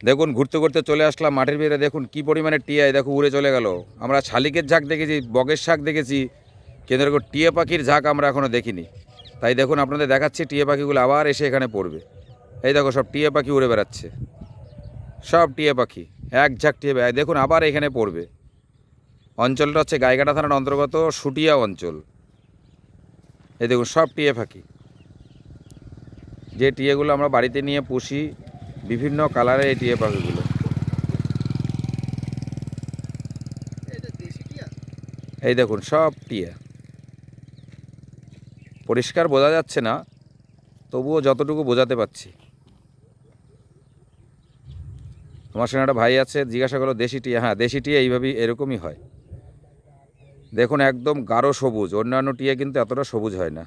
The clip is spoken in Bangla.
দেখুন ঘুরতে ঘুরতে চলে আসলাম মাঠের ভিতরে, দেখুন কি পরিমাণে টিয়া দেখো উড়ে চলে গেল। আমরা শালিকের ঝাঁক দেখেছি, বগের শাক দেখেছি, কিন্তু এরকম টিয়া পাখির ঝাঁক আমরা এখনও দেখিনি। তাই দেখুন আপনাদের দেখাচ্ছি, টিয়া পাখিগুলো আবার এসে এখানে পড়বে। এই দেখো সব টিয়া পাখি উড়ে বেড়াচ্ছে, সব টিয়া পাখি, এক ঝাঁক টিয়া পাখি দেখুন আবার এখানে পড়বে। অঞ্চলটা হচ্ছে গাইঘাটা থানার অন্তর্গত সুটিয়া অঞ্চল। এই দেখুন সব টিয়া পাখি, যে টিয়াগুলো আমরা বাড়িতে নিয়ে পুষি, বিভিন্ন কালারের এই টিয়া পাখিগুলো। এই দেখুন সব টিয়া, পরিষ্কার বোঝা যাচ্ছে না, তবুও যতটুকু বোঝাতে পারছি। তোমার সঙ্গে একটা ভাই আছে, জিজ্ঞাসা করলো দেশি টিয়া। হ্যাঁ, দেশি টিয়া এইভাবেই এরকমই হয়। দেখুন একদম গাঢ় সবুজ, অন্যান্য টিয়া কিন্তু এতটা সবুজ হয় না।